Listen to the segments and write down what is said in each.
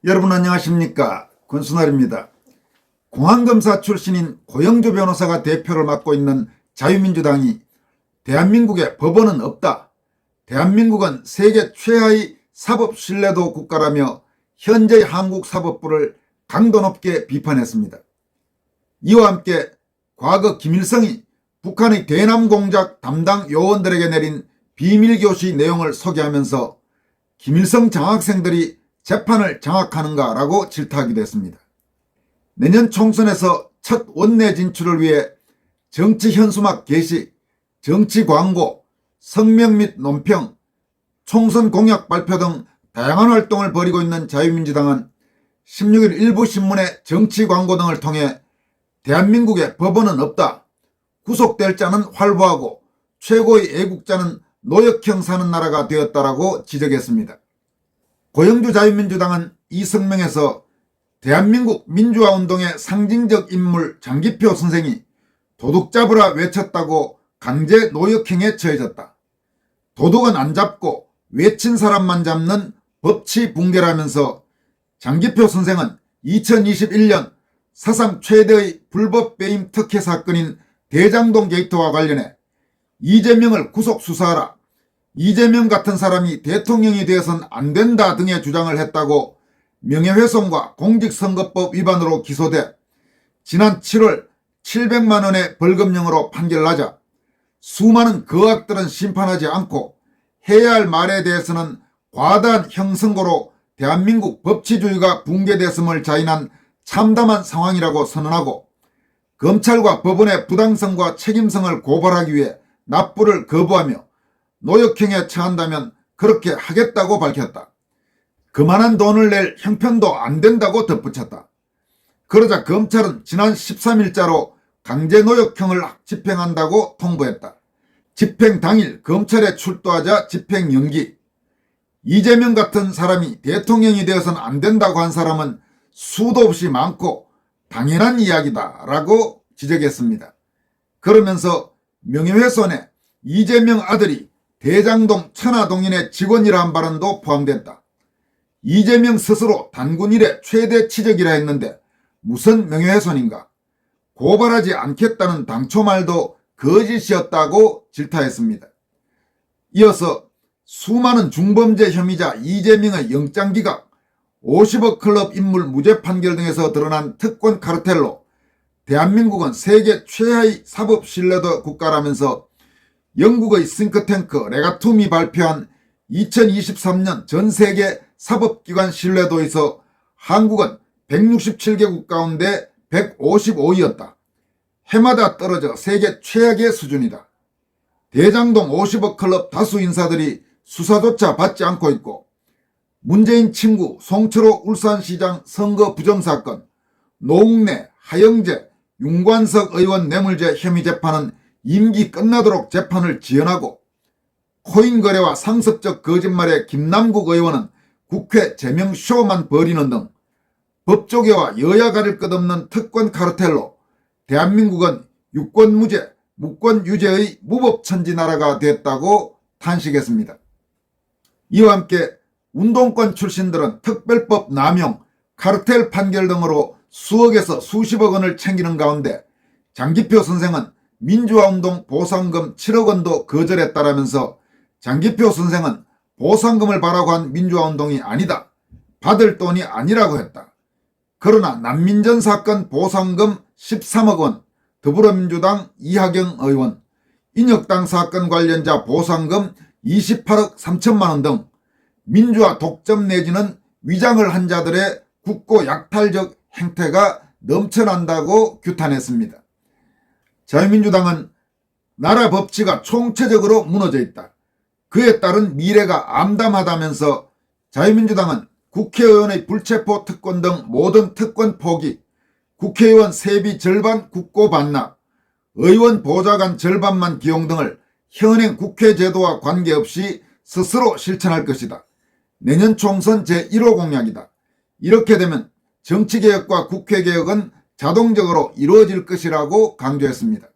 여러분 안녕하십니까? 권순월입니다. 공안검사 출신인 고영조 변호사가 대표를 맡고 있는 자유민주당이 대한민국에 법원은 없다, 대한민국은 세계 최하위 사법 신뢰도 국가라며 현재의 한국 사법부를 강도 높게 비판했습니다. 이와 함께 과거 김일성이 북한의 대남 공작 담당 요원들에게 내린 비밀교시 내용을 소개하면서 김일성 장학생들이 재판을 장악하는가 라고 질타하기도 했습니다. 내년 총선에서 첫 원내 진출을 위해 정치 현수막 게시, 정치 광고, 성명 및 논평, 총선 공약 발표 등 다양한 활동을 벌이고 있는 자유민주당은 16일 일부 신문의 정치 광고 등을 통해 대한민국에 법원은 없다, 구속될 자는 활보하고 최고의 애국자는 노역형 사는 나라가 되었다라고 지적했습니다. 고영주 자유민주당은 이 성명에서 대한민국 민주화운동의 상징적 인물 장기표 선생이 도둑 잡으라 외쳤다고 강제 노역형에 처해졌다, 도둑은 안 잡고 외친 사람만 잡는 법치 붕괴라면서 장기표 선생은 2021년 사상 최대의 불법 배임 특혜 사건인 대장동 게이트와 관련해 이재명을 구속 수사하라, 이재명 같은 사람이 대통령이 되어서는 안 된다 등의 주장을 했다고 명예훼손과 공직선거법 위반으로 기소돼 지난 7월 700만 원의 벌금형으로 판결나자 수많은 거악들은 심판하지 않고 해야 할 말에 대해서는 과다한 형선고로 대한민국 법치주의가 붕괴됐음을 자인한 참담한 상황이라고 선언하고 검찰과 법원의 부당성과 책임성을 고발하기 위해 납부를 거부하며 노역형에 처한다면 그렇게 하겠다고 밝혔다. 그만한 돈을 낼 형편도 안 된다고 덧붙였다. 그러자 검찰은 지난 13일자로 강제노역형을 집행한다고 통보했다. 집행 당일 검찰에 출두하자 집행 연기. 이재명 같은 사람이 대통령이 되어서는 안 된다고 한 사람은 수도 없이 많고 당연한 이야기다 라고 지적했습니다. 그러면서 명예훼손에 이재명 아들이 대장동 천하동인의 직원이라 한 발언도 포함됐다. 이재명 스스로 단군 이래 최대 치적이라 했는데 무슨 명예훼손인가? 고발하지 않겠다는 당초 말도 거짓이었다고 질타했습니다. 이어서 수많은 중범죄 혐의자 이재명의 영장기각, 50억 클럽 인물 무죄 판결 등에서 드러난 특권 카르텔로 대한민국은 세계 최하위 사법 신뢰도 국가라면서 영국의 싱크탱크 레가툼이 발표한 2023년 전세계 사법기관 신뢰도에서 한국은 167개국 가운데 155위였다. 해마다 떨어져 세계 최악의 수준이다. 대장동 50억 클럽 다수 인사들이 수사조차 받지 않고 있고 문재인 친구 송철호 울산시장 선거 부정사건, 노웅래, 하영재, 윤관석 의원 뇌물죄 혐의 재판은 임기 끝나도록 재판을 지연하고 코인 거래와 상습적 거짓말에 김남국 의원은 국회 제명쇼만 벌이는 등 법조계와 여야 가릴 것 없는 특권 카르텔로 대한민국은 유권무죄, 무권유죄의 무법천지 나라가 됐다고 탄식했습니다. 이와 함께 운동권 출신들은 특별법 남용, 카르텔 판결 등으로 수억에서 수십억 원을 챙기는 가운데 장기표 선생은 민주화운동 보상금 7억 원도 거절했다라면서 장기표 선생은 보상금을 바라고 한 민주화운동이 아니다, 받을 돈이 아니라고 했다. 그러나 난민전 사건 보상금 13억 원, 더불어민주당 이하경 의원, 인혁당 사건 관련자 보상금 28억 3천만 원 등 민주화 독점 내지는 위장을 한 자들의 국고 약탈적 행태가 넘쳐난다고 규탄했습니다. 자유민주당은 나라 법치가 총체적으로 무너져 있다, 그에 따른 미래가 암담하다면서 자유민주당은 국회의원의 불체포 특권 등 모든 특권 포기, 국회의원 세비 절반 국고 반납, 의원 보좌관 절반만 기용 등을 현행 국회 제도와 관계없이 스스로 실천할 것이다. 내년 총선 제1호 공약이다. 이렇게 되면 정치개혁과 국회개혁은 자동적으로 이루어질 것이라고 강조했습니다.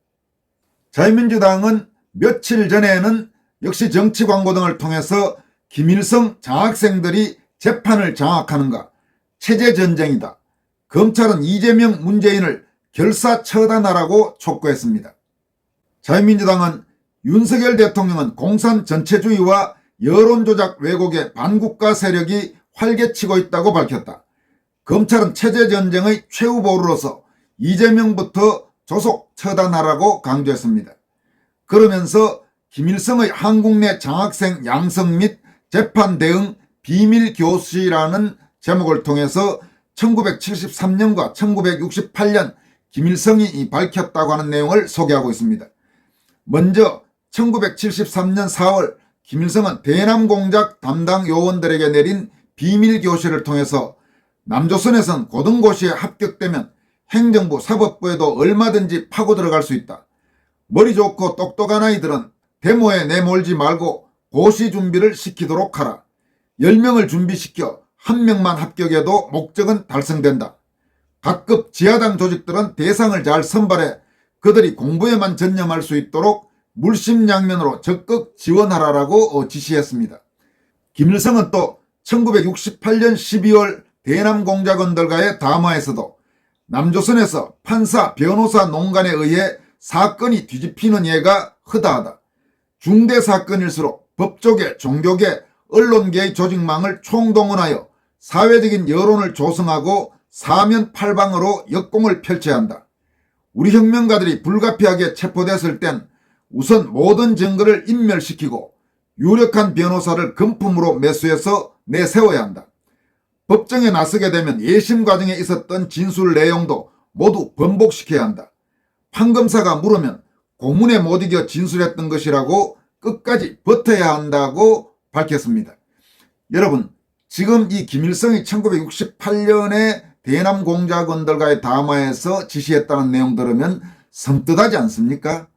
자유민주당은 며칠 전에는 역시 정치 광고 등을 통해서 김일성 장학생들이 재판을 장악하는가, 체제 전쟁이다. 검찰은 이재명 문재인을 결사 처단하라고 촉구했습니다. 자유민주당은 윤석열 대통령은 공산 전체주의와 여론조작 왜곡의 반국가 세력이 활개치고 있다고 밝혔다. 검찰은 체제전쟁의 최후보루로서 이재명부터 조속 처단하라고 강조했습니다. 그러면서 김일성의 한국 내 장학생 양성 및 재판 대응 비밀교시라는 제목을 통해서 1973년과 1968년 김일성이 밝혔다고 하는 내용을 소개하고 있습니다. 먼저 1973년 4월 김일성은 대남공작 담당 요원들에게 내린 비밀교시를 통해서 남조선에선 고등고시에 합격되면 행정부 사법부에도 얼마든지 파고 들어갈 수 있다. 머리 좋고 똑똑한 아이들은 데모에 내몰지 말고 고시 준비를 시키도록 하라. 10명을 준비시켜 1명만 합격해도 목적은 달성된다. 각급 지하당 조직들은 대상을 잘 선발해 그들이 공부에만 전념할 수 있도록 물심양면으로 적극 지원하라라고 지시했습니다. 김일성은 또 1968년 12월 대남공작원들과의 담화에서도 남조선에서 판사, 변호사, 농간에 의해 사건이 뒤집히는 예가 허다하다. 중대사건일수록 법조계, 종교계, 언론계의 조직망을 총동원하여 사회적인 여론을 조성하고 사면팔방으로 역공을 펼쳐야 한다. 우리 혁명가들이 불가피하게 체포됐을 땐 우선 모든 증거를 인멸시키고 유력한 변호사를 금품으로 매수해서 내세워야 한다. 법정에 나서게 되면 예심 과정에 있었던 진술 내용도 모두 번복시켜야 한다. 판검사가 물으면 고문에 못 이겨 진술했던 것이라고 끝까지 버텨야 한다고 밝혔습니다. 여러분, 지금 이 김일성이 1968년에 대남공작원들과의 담화에서 지시했다는 내용 들으면 섬뜩하지 않습니까?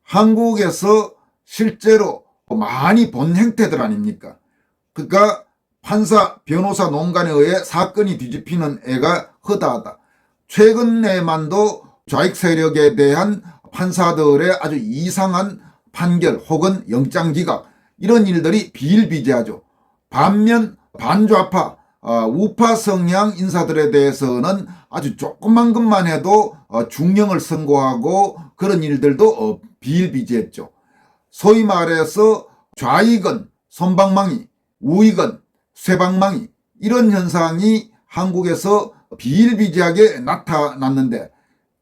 한국에서 실제로 많이 본 행태들 아닙니까? 그러니까 판사, 변호사, 농간에 의해 사건이 뒤집히는 애가 허다하다. 최근에만도 좌익 세력에 대한 판사들의 아주 이상한 판결 혹은 영장기각, 이런 일들이 비일비재하죠. 반면 반좌파, 우파 성향 인사들에 대해서는 아주 조그만 것만 해도 중형을 선고하고 그런 일들도 비일비재했죠. 소위 말해서 좌익은 솜방망이, 우익은 쇠방망이, 이런 현상이 한국에서 비일비재하게 나타났는데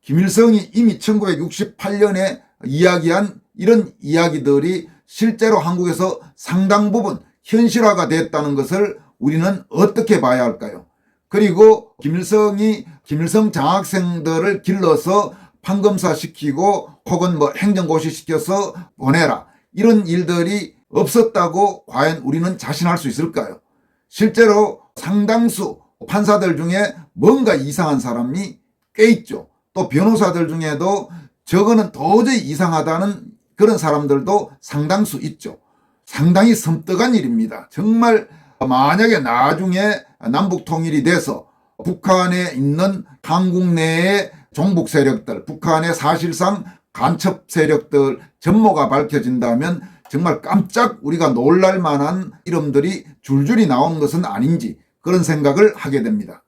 김일성이 이미 1968년에 이야기한 이런 이야기들이 실제로 한국에서 상당 부분 현실화가 됐다는 것을 우리는 어떻게 봐야 할까요? 그리고 김일성이 김일성 장학생들을 길러서 판검사 시키고 혹은 행정고시 시켜서 보내라, 이런 일들이 없었다고 과연 우리는 자신할 수 있을까요? 실제로 상당수 판사들 중에 뭔가 이상한 사람이 꽤 있죠. 또 변호사들 중에도 저거는 도저히 이상하다는 그런 사람들도 상당수 있죠. 상당히 섬뜩한 일입니다. 정말 만약에 나중에 남북 통일이 돼서 북한에 있는 한국 내의 종북 세력들, 북한의 사실상 간첩 세력들 전모가 밝혀진다면 정말 깜짝 우리가 놀랄 만한 이름들이 줄줄이 나오는 것은 아닌지 그런 생각을 하게 됩니다.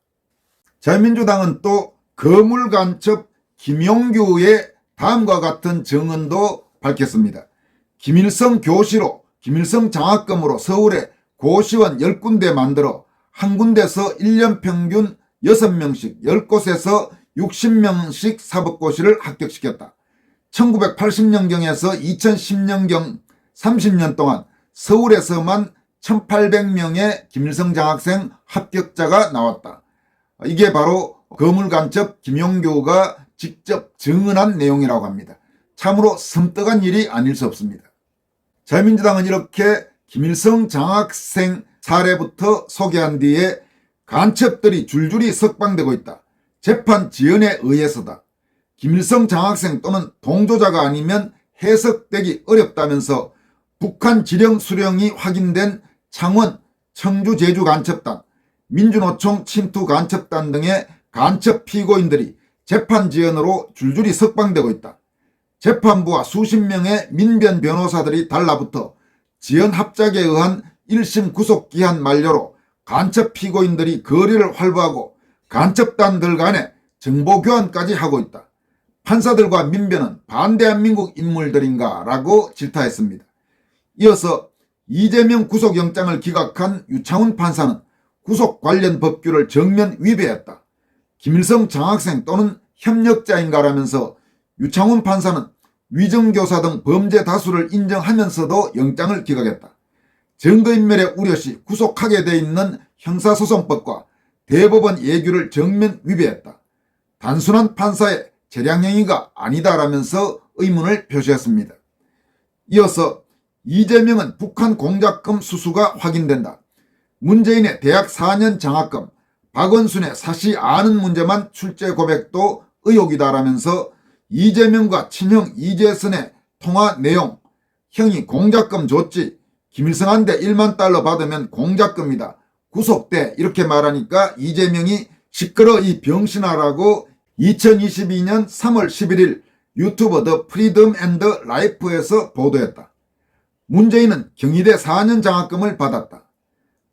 자유민주당은 또 거물간첩 김용규의 다음과 같은 증언도 밝혔습니다. 김일성 교시로 김일성 장학금으로 서울에 고시원 10군데 만들어 한 군데서 1년 평균 6명씩 10곳에서 60명씩 사법고시를 합격시켰다. 1980년경에서 2010년경 30년 동안 서울에서만 1800명의 김일성 장학생 합격자가 나왔다. 이게 바로 거물간첩 김용규가 직접 증언한 내용이라고 합니다. 참으로 섬뜩한 일이 아닐 수 없습니다. 자유민주당은 이렇게 김일성 장학생 사례부터 소개한 뒤에 간첩들이 줄줄이 석방되고 있다. 재판 지연에 의해서다. 김일성 장학생 또는 동조자가 아니면 해석되기 어렵다면서 북한 지령 수령이 확인된 창원, 청주, 제주 간첩단, 민주노총 침투 간첩단 등의 간첩 피고인들이 재판 지연으로 줄줄이 석방되고 있다. 재판부와 수십 명의 민변 변호사들이 달라붙어 지연 합작에 의한 1심 구속기한 만료로 간첩 피고인들이 거리를 활보하고 간첩단들 간에 정보교환까지 하고 있다. 판사들과 민변은 반대한민국 인물들인가 라고 질타했습니다. 이어서 이재명 구속영장을 기각한 유창훈 판사는 구속 관련 법규를 정면 위배했다. 김일성 장학생 또는 협력자인가라면서 유창훈 판사는 위정교사 등 범죄 다수를 인정하면서도 영장을 기각했다. 증거인멸의 우려시 구속하게 돼 있는 형사소송법과 대법원 예규를 정면 위배했다. 단순한 판사의 재량행위가 아니다라면서 의문을 표시했습니다. 이어서 이재명은 북한 공작금 수수가 확인된다. 문재인의 대학 4년 장학금, 박원순의 사시 아는 문제만 출제 고백도 의혹이다라면서 이재명과 친형 이재선의 통화 내용, 형이 공작금 줬지, 김일성한테 1만 달러 받으면 공작금이다, 구속돼, 이렇게 말하니까 이재명이 시끄러 이 병신아라고 2022년 3월 11일 유튜버 더 프리덤 앤더 라이프에서 보도했다. 문재인은 경희대 4년 장학금을 받았다.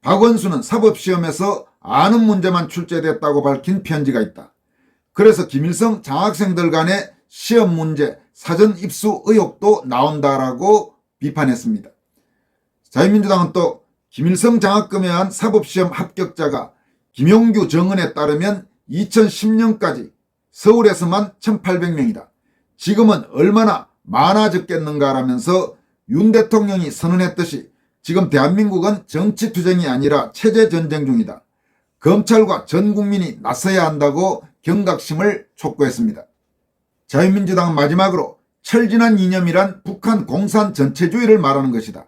박원순은 사법시험에서 아는 문제만 출제됐다고 밝힌 편지가 있다. 그래서 김일성 장학생들 간의 시험 문제, 사전 입수 의혹도 나온다라고 비판했습니다. 자유민주당은 또 김일성 장학금에 의한 사법시험 합격자가 김용규 정은에 따르면 2010년까지 서울에서만 1,800명이다. 지금은 얼마나 많아졌겠는가라면서 윤 대통령이 선언했듯이 지금 대한민국은 정치투쟁이 아니라 체제전쟁 중이다. 검찰과 전 국민이 나서야 한다고 경각심을 촉구했습니다. 자유민주당은 마지막으로 철진한 이념이란 북한 공산 전체주의를 말하는 것이다.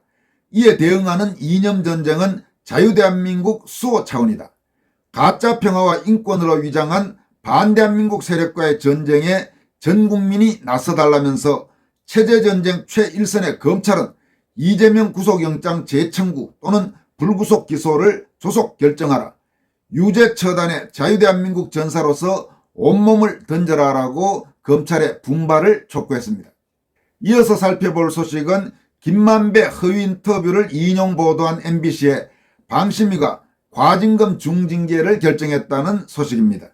이에 대응하는 이념전쟁은 자유대한민국 수호 차원이다. 가짜 평화와 인권으로 위장한 반대한민국 세력과의 전쟁에 전 국민이 나서달라면서 체제전쟁 최일선의 검찰은 이재명 구속영장 재청구 또는 불구속 기소를 조속 결정하라. 유죄 처단의 자유대한민국 전사로서 온몸을 던져라라고 검찰의 분발을 촉구했습니다. 이어서 살펴볼 소식은 김만배 허위 인터뷰를 인용 보도한 MBC의 방심위가 과징금 중징계를 결정했다는 소식입니다.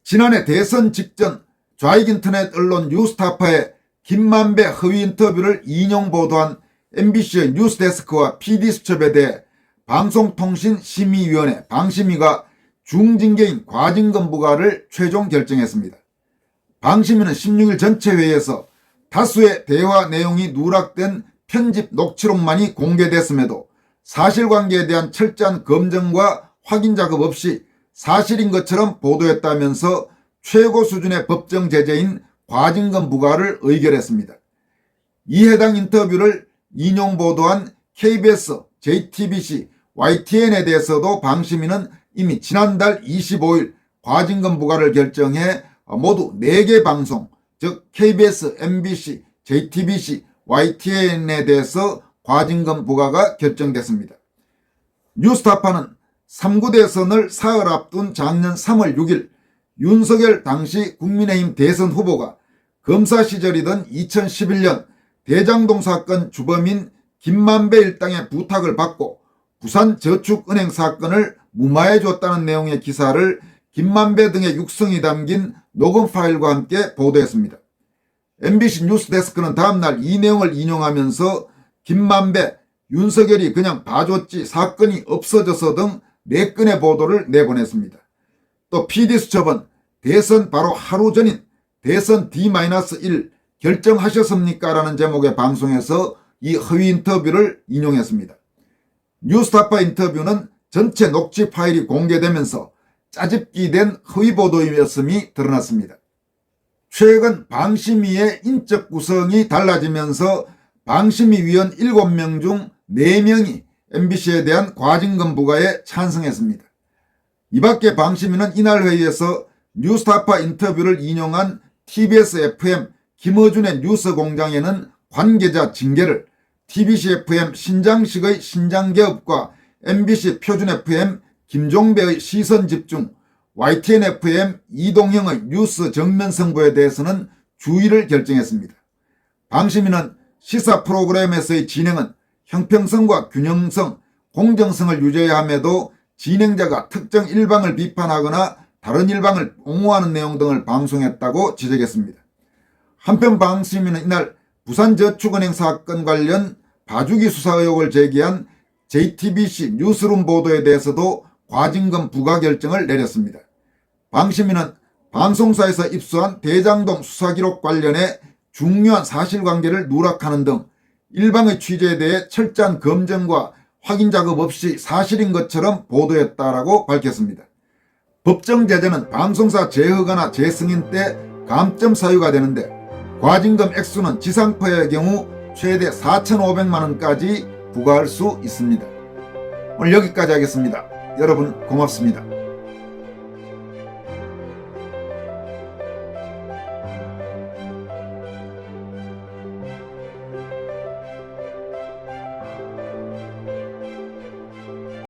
지난해 대선 직전 좌익 인터넷 언론 뉴스타파의 김만배 허위 인터뷰를 인용 보도한 MBC의 뉴스데스크와 PD수첩에 대해 방송통신심의위원회 방심위가 중징계인 과징금 부과를 최종 결정했습니다. 방심위는 16일 전체 회의에서 다수의 대화 내용이 누락된 편집 녹취록만이 공개됐음에도 사실관계에 대한 철저한 검증과 확인 작업 없이 사실인 것처럼 보도했다면서 최고 수준의 법정 제재인 과징금 부과를 의결했습니다. 이 해당 인터뷰를 인용 보도한 KBS, JTBC, YTN에 대해서도 방심위는 이미 지난달 25일 과징금 부과를 결정해 모두 4개 방송, 즉 KBS, MBC, JTBC, YTN에 대해서 과징금 부과가 결정됐습니다. 뉴스타파는 3구 대선을 사흘 앞둔 작년 3월 6일 윤석열 당시 국민의힘 대선 후보가 검사 시절이던 2011년 대장동 사건 주범인 김만배 일당의 부탁을 받고 부산저축은행 사건을 무마해 줬다는 내용의 기사를 김만배 등의 육성이 담긴 녹음 파일과 함께 보도했습니다. MBC 뉴스데스크는 다음날 이 내용을 인용하면서 김만배, 윤석열이 그냥 봐줬지 사건이 없어져서 등 4건의 보도를 내보냈습니다. 또 PD수첩은 대선 바로 하루 전인 대선 D-1 결정하셨습니까? 라는 제목의 방송에서 이 허위 인터뷰를 인용했습니다. 뉴스타파 인터뷰는 전체 녹취 파일이 공개되면서 짜집기된 허위 보도였음이 드러났습니다. 최근 방심위의 인적 구성이 달라지면서 방심위 위원 7명 중 4명이 MBC에 대한 과징금 부과에 찬성했습니다. 이 밖에 방심위는 이날 회의에서 뉴스타파 인터뷰를 인용한 TBS FM 김어준의 뉴스공장에는 관계자 징계를, TBC FM 신장식의 신장개업과 MBC 표준 FM 김종배의 시선집중, YTN FM 이동형의 뉴스 정면승부에 대해서는 주의를 결정했습니다. 방시민은 시사 프로그램에서의 진행은 형평성과 균형성, 공정성을 유지해야 함에도 진행자가 특정 일방을 비판하거나 다른 일방을 옹호하는 내용 등을 방송했다고 지적했습니다. 한편 방시민은 이날 부산저축은행 사건 관련 봐주기 수사 의혹을 제기한 JTBC 뉴스룸 보도에 대해서도 과징금 부과 결정을 내렸습니다. 방시민은 방송사에서 입수한 대장동 수사기록 관련해 중요한 사실관계를 누락하는 등 일방의 취재에 대해 철저한 검증과 확인 작업 없이 사실인 것처럼 보도했다라고 밝혔습니다. 법정 제재는 방송사 재허가나 재승인 때 감점 사유가 되는데 과징금 액수는 지상파의 경우 최대 4,500만 원까지 부과할 수 있습니다. 오늘 여기까지 하겠습니다. 여러분 고맙습니다.